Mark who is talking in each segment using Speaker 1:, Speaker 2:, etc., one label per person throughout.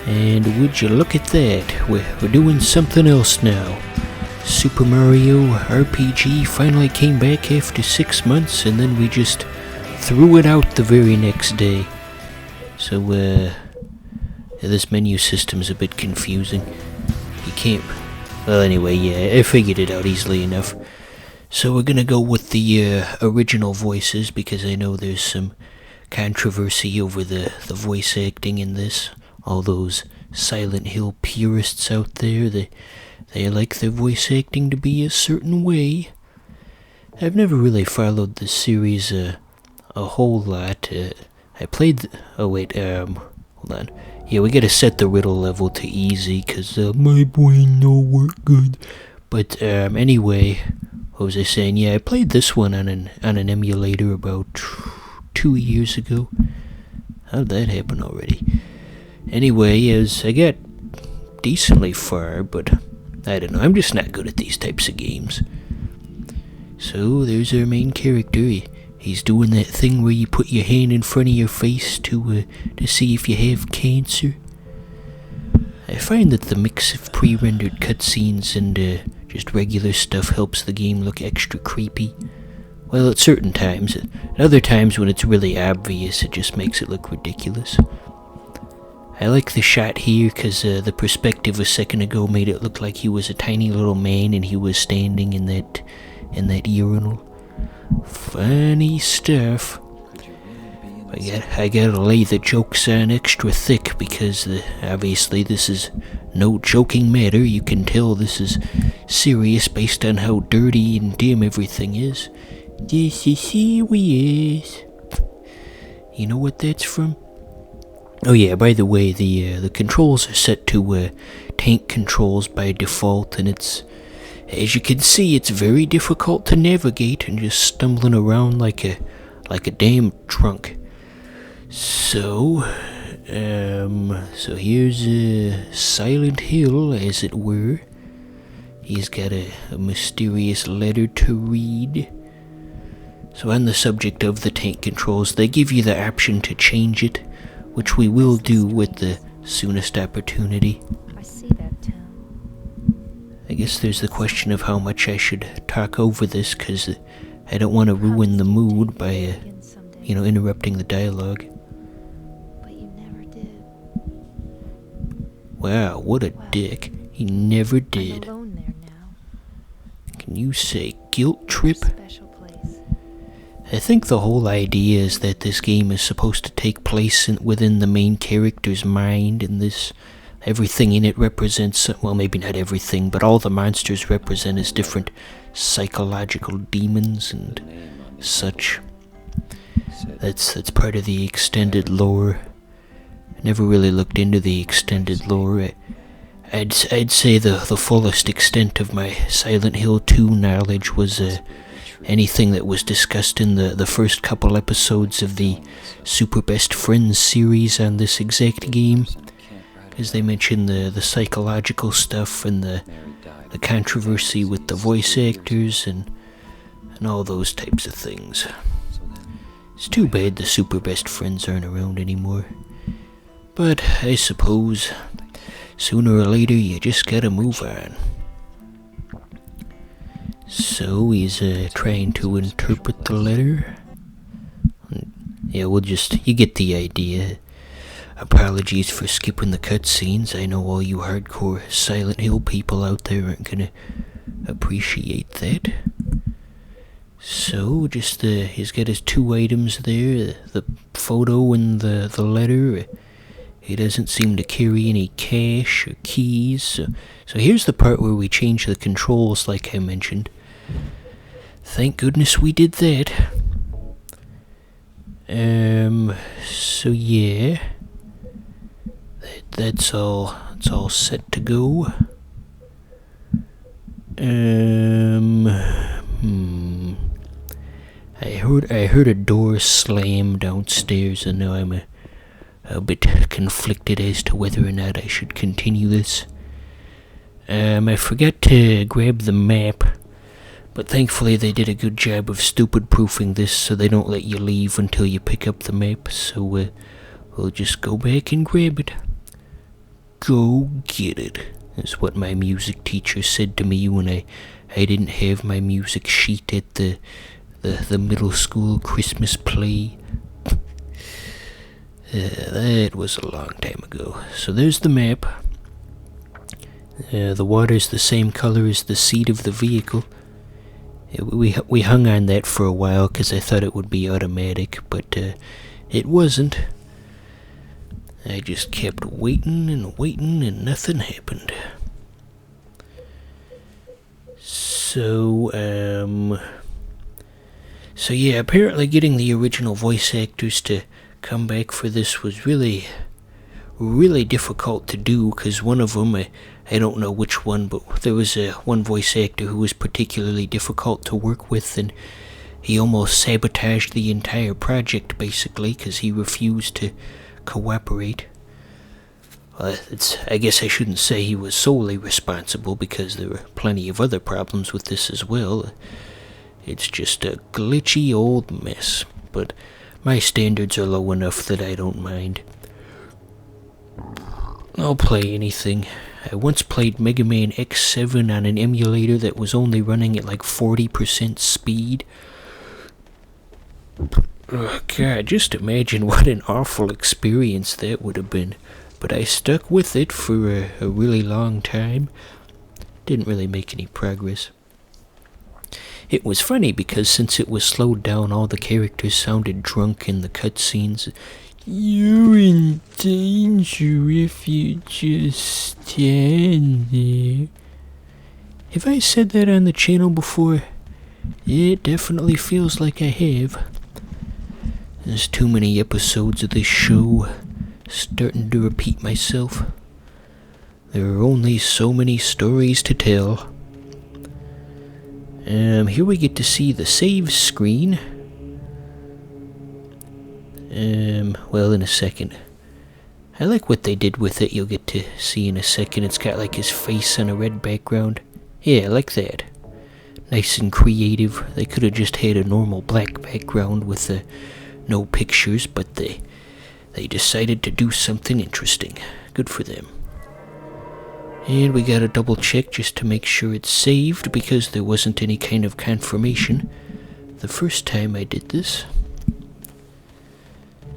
Speaker 1: And would you look at that, we're doing something else now. Super Mario RPG finally came back after 6 months, and then we just threw it out the very next day. So, this menu system's a bit confusing. You can't... Well, anyway, yeah, I figured it out easily enough. So we're gonna go with the original voices, because I know there's some controversy over the voice acting in this. All those Silent Hill purists out there, they like their voice acting to be a certain way. I've never really followed the series a whole lot. I played... hold on. Yeah, we gotta set the riddle level to easy, cause my brain don't work good. But anyway, what was I saying? Yeah, I played this one on an emulator about 2 years ago. How'd that happen already? Anyway, as I got decently far, but I don't know, I'm just not good at these types of games. So, there's our main character. He's doing that thing where you put your hand in front of your face to see if you have cancer. I find that the mix of pre-rendered cutscenes and just regular stuff helps the game look extra creepy. Well, at certain times. At other times, when it's really obvious, it just makes it look ridiculous. I like the shot here because the perspective a second ago made it look like he was a tiny little man and he was standing in that urinal. Funny stuff. I gotta lay the jokes on extra thick because obviously this is no joking matter. You can tell this is serious based on how dirty and dim everything is. This is serious. You know what that's from? Oh yeah, by the way, the controls are set to tank controls by default, and it's, as you can see, it's very difficult to navigate and just stumbling around like a damn drunk. So here's Silent Hill, as it were. He's got a mysterious letter to read. So on the subject of the tank controls, they give you the option to change it, which we will do with the soonest opportunity.
Speaker 2: I see that town.
Speaker 1: I guess there's the question of how much I should talk over this, because I don't want to ruin the mood by, interrupting the dialogue.
Speaker 2: But you never did.
Speaker 1: Wow, what a dick. He never did.
Speaker 2: I'm alone there now.
Speaker 1: Can you say guilt trip?
Speaker 2: Special place.
Speaker 1: I think the whole idea is that this game is supposed to take place within the main character's mind, and everything in it represents, well, maybe not everything, but all the monsters represent as different psychological demons and such. That's part of the extended lore. I never really looked into the extended lore. I'd say the fullest extent of my Silent Hill 2 knowledge was anything that was discussed in the first couple episodes of the Super Best Friends series on this exact game, as they mention the psychological stuff and the controversy with the voice actors and all those types of things. It's too bad the Super Best Friends aren't around anymore. But I suppose sooner or later you just gotta move on. So he's trying to interpret the letter. Yeah, you get the idea. Apologies for skipping the cutscenes. I know all you hardcore Silent Hill people out there aren't gonna appreciate that. So, just he's got his two items there, the photo and the letter. He doesn't seem to carry any cash or keys. So here's the part where we change the controls like I mentioned. Thank goodness we did that. So yeah. That's all set to go. I heard a door slam downstairs, and now I'm a bit conflicted as to whether or not I should continue this. I forgot to grab the map, but thankfully they did a good job of stupid-proofing this so they don't let you leave until you pick up the map, so we'll just go back and grab it. go get it, is what my music teacher said to me when I didn't have my music sheet at the middle school Christmas play. That was a long time ago. So there's the map. The water's the same color as the seat of the vehicle. We hung on that for a while because I thought it would be automatic, but it wasn't. I just kept waiting and nothing happened. So yeah, apparently getting the original voice actors to come back for this was really difficult to do, because one of them, I don't know which one, but there was one voice actor who was particularly difficult to work with, and he almost sabotaged the entire project, basically, because he refused to cooperate. I guess I shouldn't say he was solely responsible, because there were plenty of other problems with this as well. It's just a glitchy old mess, but my standards are low enough that I don't mind. I'll play anything. I once played Mega Man X7 on an emulator that was only running at like 40% speed. Oh God, just imagine what an awful experience that would have been. But I stuck with it for a really long time. Didn't really make any progress. It was funny because since it was slowed down, all the characters sounded drunk in the cutscenes. You're in danger if you just stand there. Have I said that on the channel before? It definitely feels like I have. There's too many episodes of this show. Starting to repeat myself. There are only so many stories to tell. Here we get to see the save screen. Well, in a second. I like what they did with it. You'll get to see in a second. It's got like his face on a red background. Yeah, I like that. Nice and creative. They could have just had a normal black background with no pictures, but they decided to do something interesting. Good for them. And we gotta double check just to make sure it's saved, because there wasn't any kind of confirmation the first time I did this.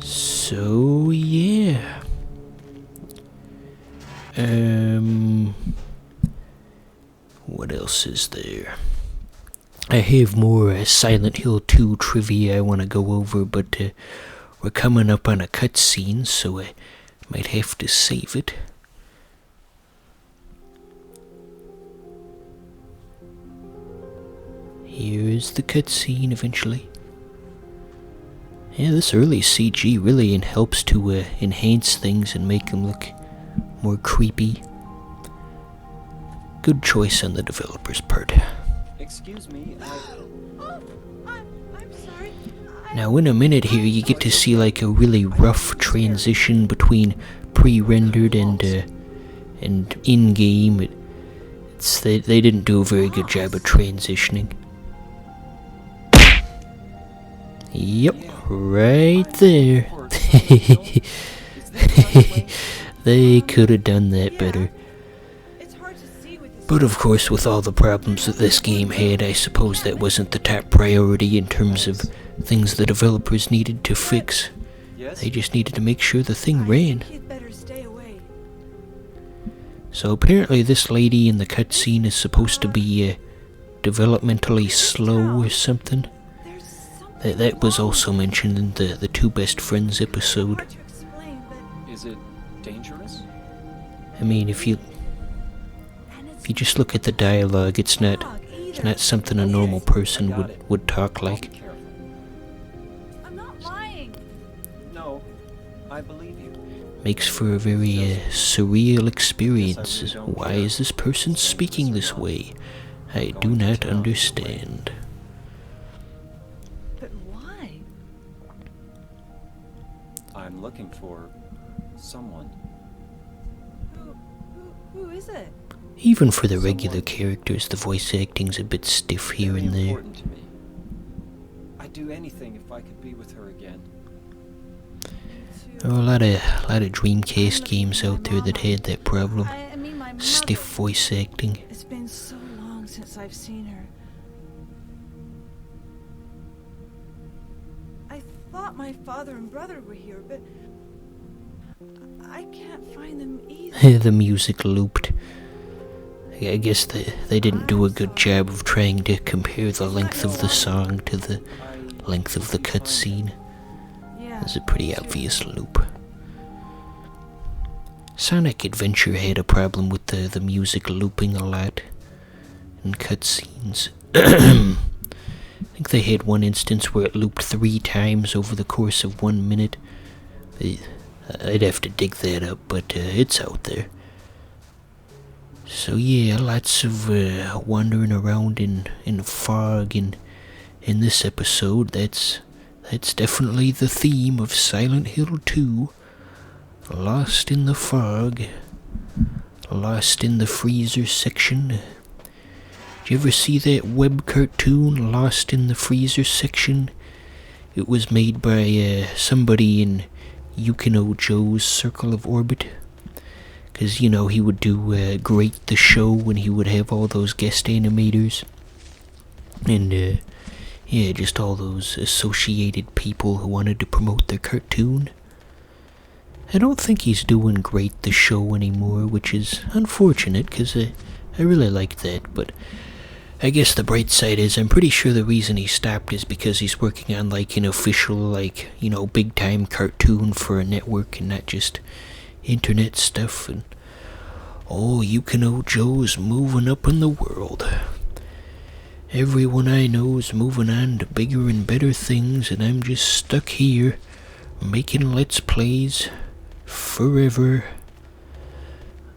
Speaker 1: So, yeah. What else is there? I have more Silent Hill 2 trivia I want to go over, but we're coming up on a cutscene, so I might have to save it. Here's the cutscene eventually. Yeah, this early CG really helps to enhance things and make them look more creepy. Good choice on the developer's part.
Speaker 3: Excuse me,
Speaker 2: I'm sorry.
Speaker 1: Now in a minute here you get to see like a really rough transition between pre-rendered and in-game. They didn't do a very good job of transitioning. Yep, right there. They could have done that better. But of course, with all the problems that this game had, I suppose that wasn't the top priority in terms of things the developers needed to fix. They just needed to make sure the thing ran. So apparently this lady in the cutscene is supposed to be developmentally slow or something. That was also mentioned in the Two Best Friends episode.
Speaker 3: is it dangerous?
Speaker 1: I mean, if you just look at the dialogue, it's not something a normal person would talk like.
Speaker 2: I'm not lying.
Speaker 3: No, I believe you.
Speaker 1: Makes for a very surreal experience. Why is this person speaking this way? I do not understand.
Speaker 2: But why?
Speaker 3: I'm looking for someone.
Speaker 2: Who is it?
Speaker 1: Even for the regular characters, the voice acting's a bit stiff here
Speaker 3: Very
Speaker 1: and there.
Speaker 3: important to me. I'd do anything if I could be with her again.
Speaker 2: To
Speaker 1: There are a lot of Dreamcast games out there that had that problem.
Speaker 2: I mean, my mother.
Speaker 1: Stiff voice acting.
Speaker 2: It's been so long since I've seen her. I thought my father and brother were here, but I can't find them either.
Speaker 1: The music looped. I guess they didn't do a good job of trying to compare the length of the song to the length of the cutscene.
Speaker 2: Yeah.
Speaker 1: It's a pretty obvious loop. Sonic Adventure had a problem with the music looping a lot in cutscenes. I think they had one instance where it looped 3 times over the course of 1 minute. I'd have to dig that up, but it's out there. So yeah, lots of wandering around in fog in this episode. That's definitely the theme of Silent Hill 2. Lost in the fog. Lost in the freezer section. Did you ever see that web cartoon, Lost in the Freezer Section? It was made by somebody in Yukino Joe's Circle of Orbit. Because, you know, he would do Great the Show when he would have all those guest animators. And, yeah, just all those associated people who wanted to promote their cartoon. I don't think he's doing Great the Show anymore, which is unfortunate, because I really like that, but I guess the bright side is I'm pretty sure the reason he stopped is because he's working on, like, an official, like, you know, big-time cartoon for a network and not just internet stuff. And oh, Yukino Joe's moving up in the world. Everyone I know is moving on to bigger and better things, and I'm just stuck here making Let's Plays forever.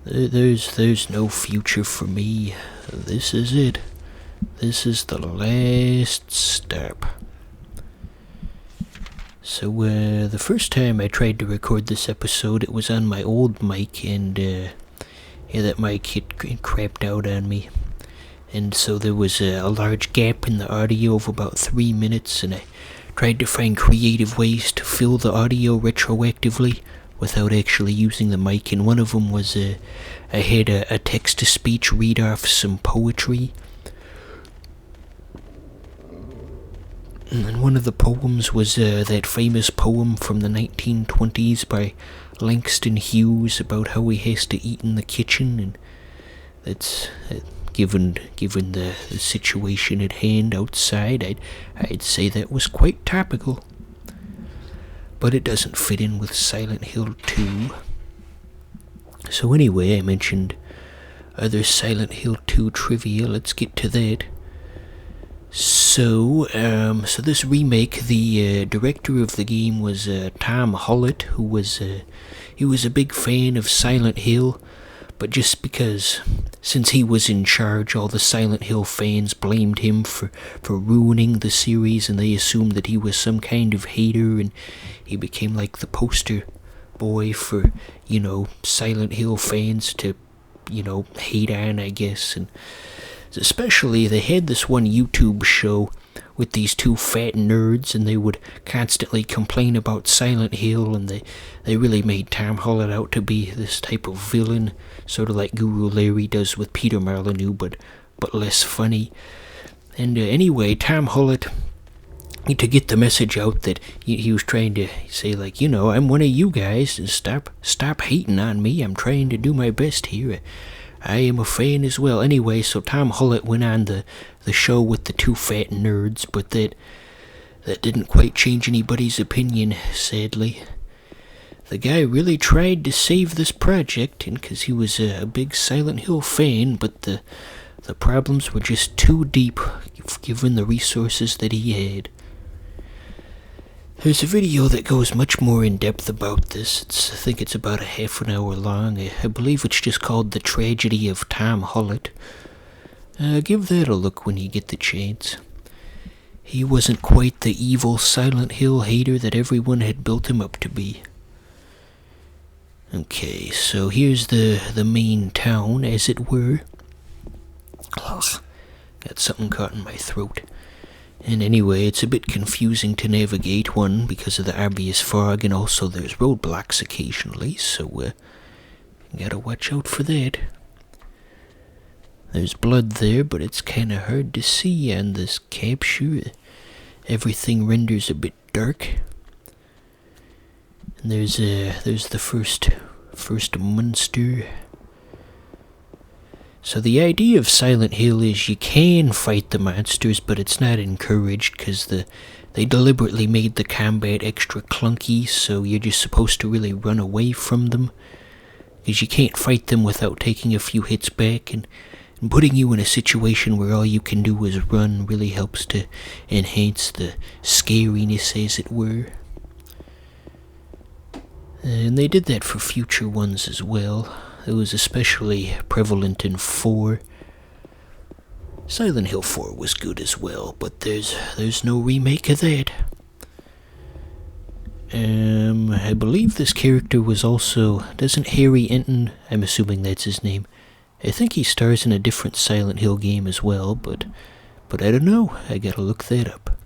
Speaker 1: There's no future for me. This is it. This is the last stop. So, the first time I tried to record this episode, it was on my old mic, and, yeah, that mic had crapped out on me. And so there was a large gap in the audio of about 3 minutes, and I tried to find creative ways to fill the audio retroactively without actually using the mic, and one of them was I had a text-to-speech read off some poetry. And one of the poems was that famous poem from the 1920s by Langston Hughes about how he has to eat in the kitchen, and that's given the situation at hand outside, I'd say that was quite topical. But it doesn't fit in with Silent Hill 2. So anyway, I mentioned other Silent Hill 2 trivia. Let's get to that. So this remake, the director of the game was Tom Hollett, who was he was a big fan of Silent Hill, but just because since he was in charge, all the Silent Hill fans blamed him for ruining the series, and they assumed that he was some kind of hater, and he became like the poster boy for, you know, Silent Hill fans to, you know, hate on, I guess. And especially they had this one YouTube show with these 2 fat nerds, and they would constantly complain about Silent Hill, and they really made Tom Hollett out to be this type of villain, sort of like Guru Larry does with Peter Molyneux, but less funny. And anyway, Tom Hollett, to get the message out that he was trying to say, like, you know, I'm one of you guys, and stop hating on me, I'm trying to do my best here. I am a fan as well. Anyway, so Tom Hollett went on the show with the 2 fat nerds, but that didn't quite change anybody's opinion, sadly. The guy really tried to save this project, and because he was a big Silent Hill fan, but the problems were just too deep, given the resources that he had. There's a video that goes much more in depth about this. I think it's about a half an hour long. I believe it's just called The Tragedy of Tom Hollett. Give that a look when you get the chance. He wasn't quite the evil Silent Hill hater that everyone had built him up to be. Okay, so here's the main town, as it were. Ugh, got something caught in my throat. And anyway, it's a bit confusing to navigate, one, because of the obvious fog, and also there's roadblocks occasionally, so you gotta watch out for that. There's blood there, but it's kinda hard to see on this capture. Everything renders a bit dark. And there's the first monster. So the idea of Silent Hill is you can fight the monsters, but it's not encouraged because they deliberately made the combat extra clunky, so you're just supposed to really run away from them. Because you can't fight them without taking a few hits back, and putting you in a situation where all you can do is run really helps to enhance the scariness, as it were. And they did that for future ones as well. It was especially prevalent in 4. Silent Hill 4 was good as well, but there's no remake of that. I believe this character was also... Doesn't Harry Enton, I'm assuming that's his name, I think he stars in a different Silent Hill game as well, but I don't know. I gotta look that up.